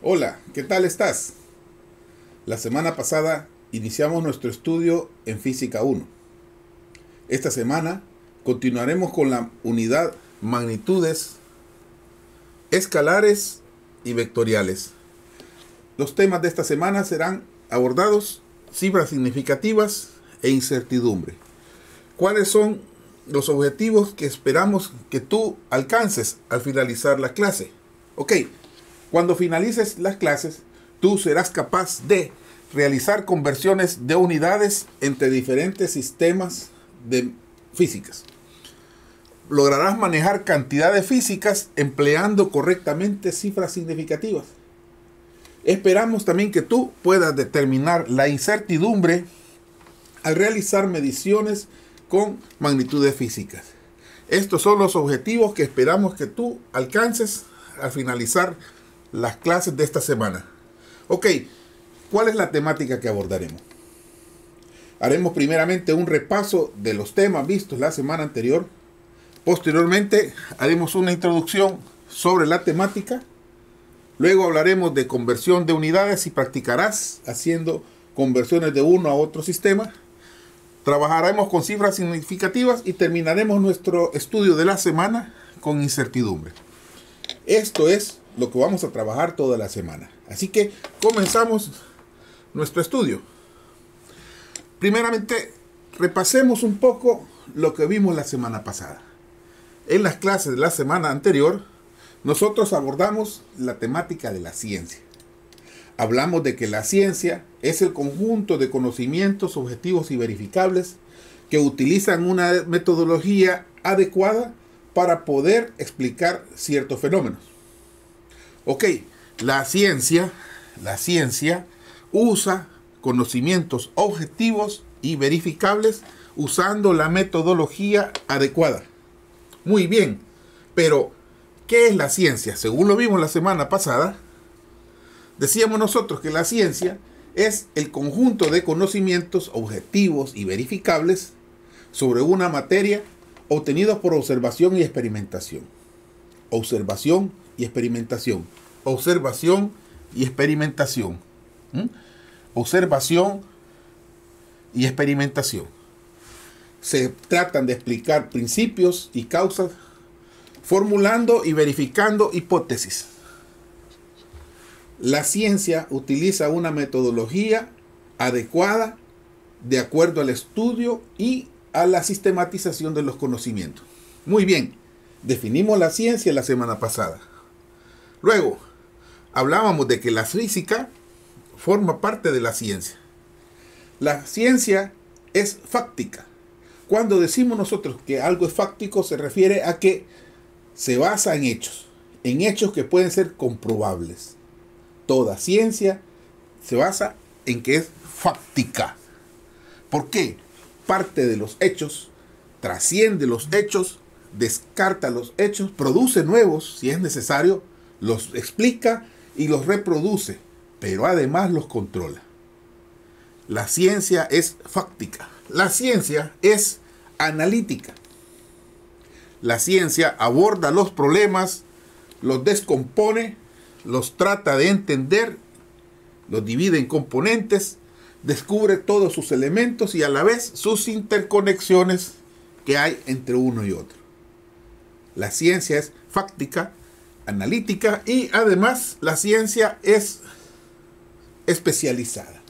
Hola, ¿qué tal estás? La semana pasada iniciamos nuestro estudio en Física 1. Esta semana continuaremos con la unidad magnitudes escalares y vectoriales. Los temas de esta semana serán abordados cifras significativas e incertidumbre. ¿Cuáles son los objetivos que esperamos que tú alcances al finalizar la clase? Ok, cuando finalices las clases, tú serás capaz de realizar conversiones de unidades entre diferentes sistemas de físicas. Lograrás manejar cantidades físicas empleando correctamente cifras significativas. Esperamos también que tú puedas determinar la incertidumbre al realizar mediciones con magnitudes físicas. Estos son los objetivos que esperamos que tú alcances al finalizar las clases de esta semana. Ok, ¿cuál es la temática que abordaremos? Haremos primeramente un repaso de los temas vistos la semana anterior. Posteriormente haremos una introducción sobre la temática. Luego hablaremos de conversión de unidades y practicarás haciendo conversiones de uno a otro sistema. Trabajaremos con cifras significativas y terminaremos nuestro estudio de la semana con incertidumbre. Esto es lo que vamos a trabajar toda la semana. Así que comenzamos nuestro estudio. Primeramente, repasemos un poco lo que vimos la semana pasada. En las clases de la semana anterior, nosotros abordamos la temática de la ciencia. Hablamos de que la ciencia es el conjunto de conocimientos objetivos y verificables que utilizan una metodología adecuada para poder explicar ciertos fenómenos. Ok, la ciencia usa conocimientos objetivos y verificables usando la metodología adecuada. Muy bien, pero ¿qué es la ciencia? Según lo vimos la semana pasada, decíamos nosotros que la ciencia es el conjunto de conocimientos objetivos y verificables sobre una materia obtenidos por observación y experimentación. Observación y experimentación. Observación y experimentación. Observación y experimentación. Se tratan de explicar principios y causas, formulando y verificando hipótesis. La ciencia utiliza una metodología adecuada de acuerdo al estudio y a la sistematización de los conocimientos. Muy bien, definimos la ciencia la semana pasada. Luego, hablábamos de que la física forma parte de la ciencia. La ciencia es fáctica. Cuando decimos nosotros que algo es fáctico, se refiere a que se basa en hechos que pueden ser comprobables. Toda ciencia se basa en que es fáctica. ¿Por qué? Parte de los hechos, trasciende los hechos, descarta los hechos, produce nuevos si es necesario, los explica y los reproduce, pero además los controla. La ciencia es fáctica. La ciencia es analítica. La ciencia aborda los problemas, los descompone, los trata de entender, los divide en componentes, descubre todos sus elementos y a la vez sus interconexiones que hay entre uno y otro. La ciencia es fáctica, analítica y además la ciencia es especializada.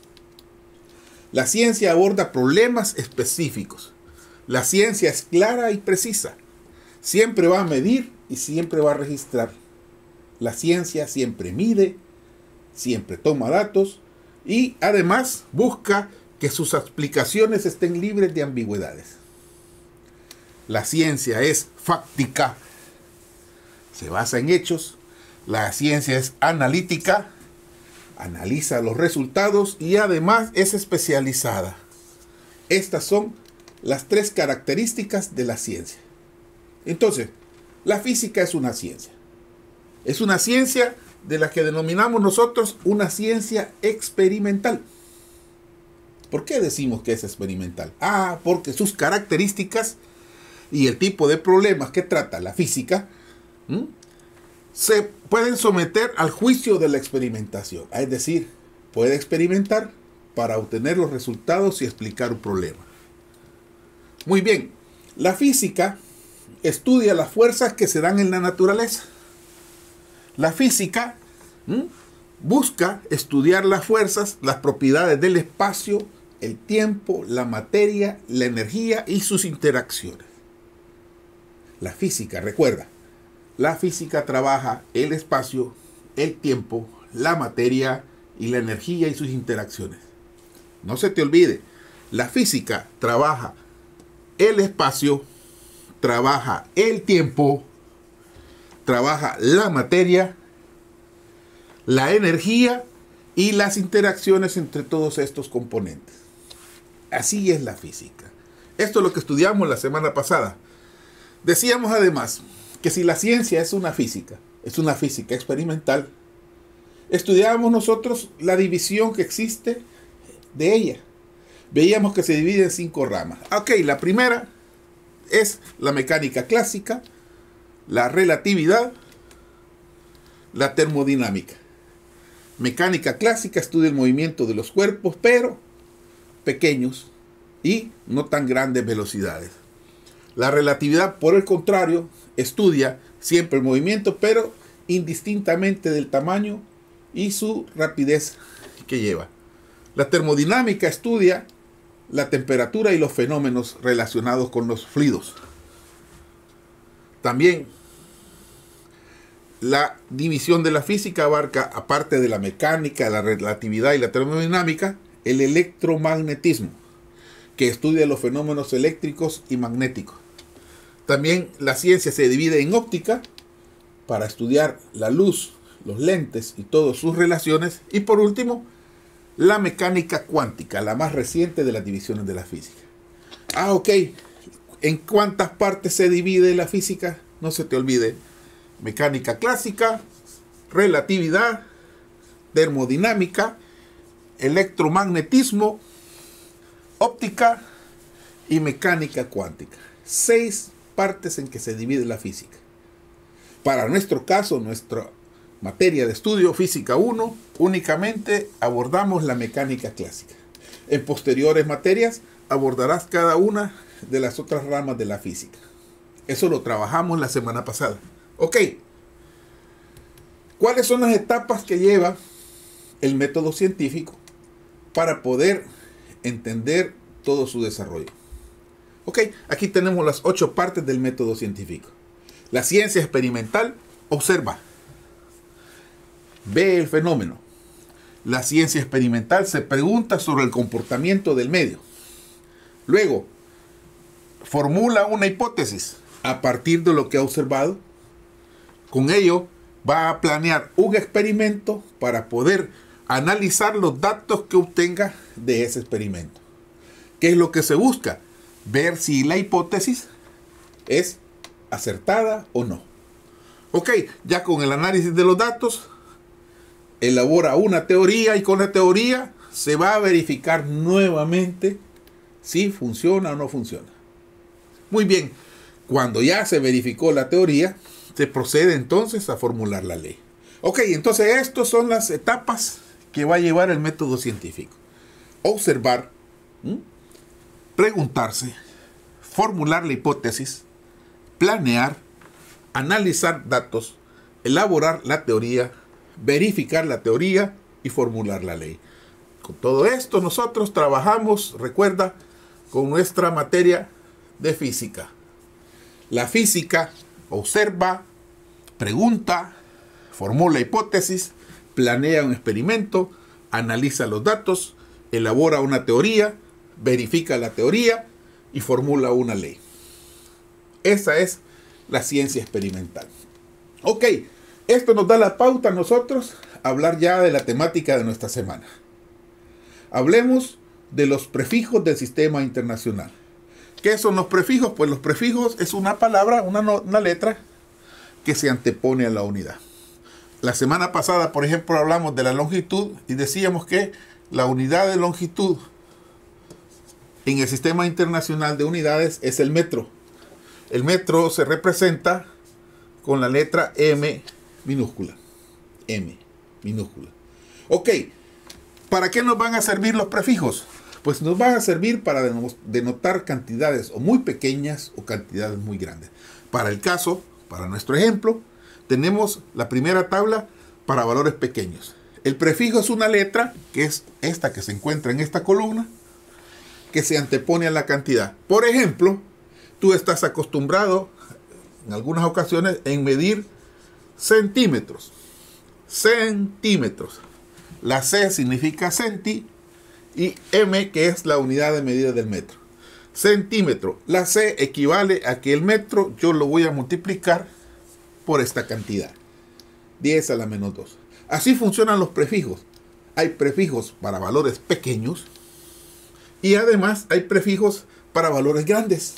La ciencia aborda problemas específicos. La ciencia es clara y precisa. Siempre va a medir y siempre va a registrar. La ciencia siempre mide, siempre toma datos y además busca que sus explicaciones estén libres de ambigüedades. La ciencia es fáctica, se basa en hechos. La ciencia es analítica, analiza los resultados y además es especializada. Estas son las tres características de la ciencia. Entonces, la física es una ciencia. Es una ciencia de la que denominamos nosotros una ciencia experimental. ¿Por qué decimos que es experimental? Porque sus características y el tipo de problemas que trata la física se pueden someter al juicio de la experimentación. Es decir, puede experimentar para obtener los resultados y explicar un problema. Muy bien, la física estudia las fuerzas que se dan en la naturaleza. La física busca estudiar las fuerzas, las propiedades del espacio, el tiempo, la materia, la energía y sus interacciones. La física, recuerda, la física trabaja el espacio, el tiempo, la materia y la energía y sus interacciones. No se te olvide, la física trabaja el espacio, trabaja el tiempo, trabaja la materia, la energía y las interacciones entre todos estos componentes. Así es la física. Esto es lo que estudiamos la semana pasada. Decíamos además que si la ciencia es una física experimental, estudiábamos nosotros la división que existe de ella. Veíamos que se divide en 5 ramas. Ok, la primera es la mecánica clásica, la relatividad, la termodinámica. Mecánica clásica estudia el movimiento de los cuerpos, pero pequeños y no tan grandes velocidades. La relatividad, por el contrario, estudia siempre el movimiento, pero indistintamente del tamaño y su rapidez que lleva. La termodinámica estudia la temperatura y los fenómenos relacionados con los fluidos. También la división de la física abarca, aparte de la mecánica, la relatividad y la termodinámica, el electromagnetismo, que estudia los fenómenos eléctricos y magnéticos. También la ciencia se divide en óptica, para estudiar la luz, los lentes y todas sus relaciones. Y por último, la mecánica cuántica, la más reciente de las divisiones de la física. Ok, ¿en cuántas partes se divide la física? No se te olvide. Mecánica clásica, relatividad, termodinámica, electromagnetismo, óptica y mecánica cuántica. 6 partes en que se divide la física. Para nuestro caso, nuestra materia de estudio, física 1, únicamente abordamos la mecánica clásica. En posteriores materias abordarás cada una de las otras ramas de la física. Eso lo trabajamos la semana pasada. Ok. ¿Cuáles son las etapas que lleva el método científico para poder entender todo su desarrollo? Ok, aquí tenemos las 8 partes del método científico. La ciencia experimental observa, ve el fenómeno. La ciencia experimental se pregunta sobre el comportamiento del medio. Luego, formula una hipótesis a partir de lo que ha observado. Con ello, va a planear un experimento para poder analizar los datos que obtenga de ese experimento. ¿Qué es lo que se busca? Ver si la hipótesis es acertada o no. Ok, ya con el análisis de los datos, elabora una teoría y con la teoría se va a verificar nuevamente si funciona o no funciona. Muy bien, cuando ya se verificó la teoría, se procede entonces a formular la ley. Ok, entonces estas son las etapas que va a llevar el método científico. Observar, preguntarse, formular la hipótesis, planear, analizar datos, elaborar la teoría, verificar la teoría y formular la ley. Con todo esto nosotros trabajamos, recuerda, con nuestra materia de física. La física observa, pregunta, formula hipótesis, planea un experimento, analiza los datos, elabora una teoría, verifica la teoría y formula una ley. Esa es la ciencia experimental. Ok, esto nos da la pauta a nosotros a hablar ya de la temática de nuestra semana. Hablemos de los prefijos del sistema internacional. ¿Qué son los prefijos? Pues los prefijos es una palabra, una letra que se antepone a la unidad. La semana pasada, por ejemplo, hablamos de la longitud y decíamos que la unidad de longitud en el sistema internacional de unidades es el metro. El metro se representa con la letra M minúscula, M minúscula. Ok, ¿para qué nos van a servir los prefijos? Pues nos van a servir para denotar cantidades o muy pequeñas o cantidades muy grandes. Para el caso, para nuestro ejemplo, tenemos la primera tabla para valores pequeños. El prefijo es una letra, que es esta que se encuentra en esta columna, que se antepone a la cantidad. Por ejemplo, tú estás acostumbrado en algunas ocasiones en medir centímetros. Centímetros. La C significa centi y M, que es la unidad de medida del metro. Centímetro. La C equivale a que el metro yo lo voy a multiplicar por esta cantidad. 10 a la menos 2. Así funcionan los prefijos. Hay prefijos para valores pequeños y además hay prefijos para valores grandes.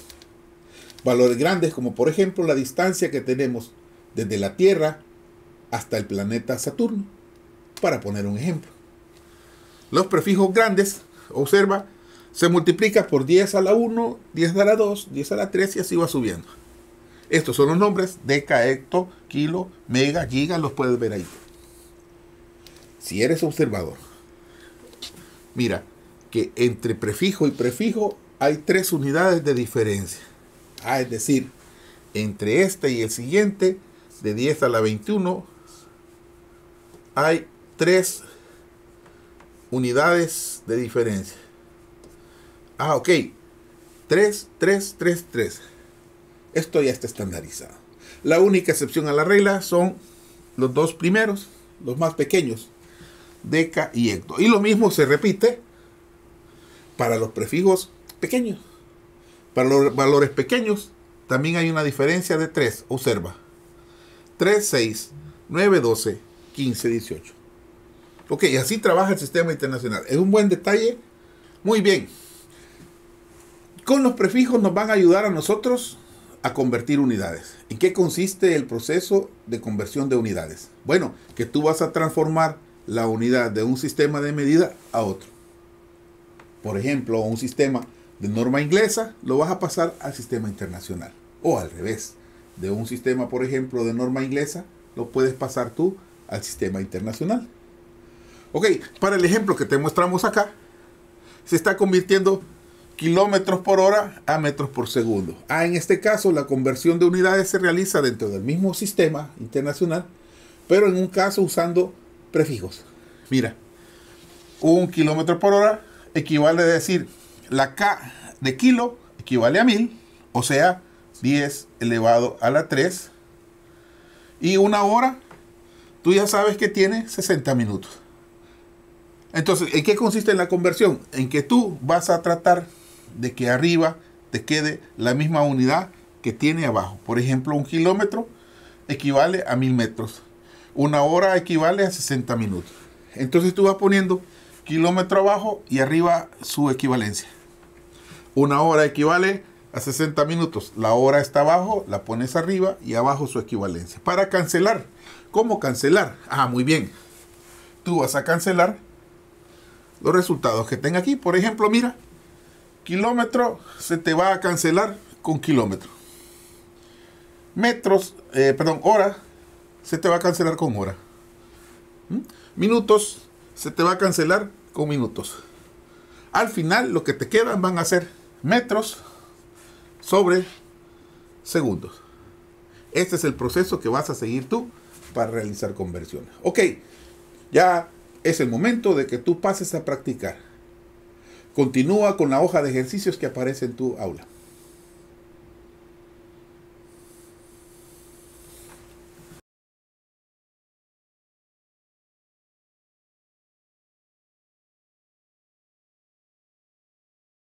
Valores grandes como por ejemplo la distancia que tenemos desde la Tierra hasta el planeta Saturno, para poner un ejemplo. Los prefijos grandes, observa, se multiplica por 10 a la 1, 10 a la 2, 10 a la 3 y así va subiendo. Estos son los nombres: deca, hecto, kilo, mega, giga, los puedes ver ahí. Si eres observador, mira que entre prefijo y prefijo hay 3 unidades de diferencia. Es decir, entre este y el siguiente, de 10 a la 21, hay 3 unidades de diferencia. Ok. 3, 3, 3, 3. Esto ya está estandarizado. La única excepción a la regla son los dos primeros, los más pequeños, deca y hecto. Y lo mismo se repite para los prefijos pequeños. Para los valores pequeños también hay una diferencia de 3. Observa. 3, 6, 9, 12, 15, 18. Ok, así trabaja el sistema internacional. Es un buen detalle. Muy bien. Con los prefijos nos van a ayudar a nosotros a convertir unidades. ¿En qué consiste el proceso de conversión de unidades? Bueno, que tú vas a transformar la unidad de un sistema de medida a otro. Por ejemplo, un sistema de norma inglesa lo vas a pasar al sistema internacional. O al revés. De un sistema, por ejemplo, de norma inglesa, lo puedes pasar tú al sistema internacional. Ok, para el ejemplo que te mostramos acá, se está convirtiendo kilómetros por hora a metros por segundo. En este caso, la conversión de unidades se realiza dentro del mismo sistema internacional, pero en un caso usando prefijos. Mira, 1 kilómetro por hora equivale a decir, la K de kilo equivale a 1000, o sea, 10 elevado a la 3. Y una hora, tú ya sabes que tiene 60 minutos. Entonces, ¿en qué consiste la conversión? En que tú vas a tratar de que arriba te quede la misma unidad que tiene abajo. Por ejemplo, 1 kilómetro equivale a 1000 metros. Una hora equivale a 60 minutos. Entonces tú vas poniendo kilómetro abajo y arriba su equivalencia. Una hora equivale a 60 minutos. La hora está abajo, la pones arriba y abajo su equivalencia. Para cancelar. ¿Cómo cancelar? Muy bien. Tú vas a cancelar los resultados que tenga aquí. Por ejemplo, mira, kilómetro se te va a cancelar con kilómetro. Hora se te va a cancelar con hora. Minutos se te va a cancelar con minutos. Al final lo que te quedan van a ser metros sobre segundos. Este es el proceso que vas a seguir tú para realizar conversiones. Ok, ya es el momento de que tú pases a practicar. Continúa con la hoja de ejercicios que aparece en tu aula.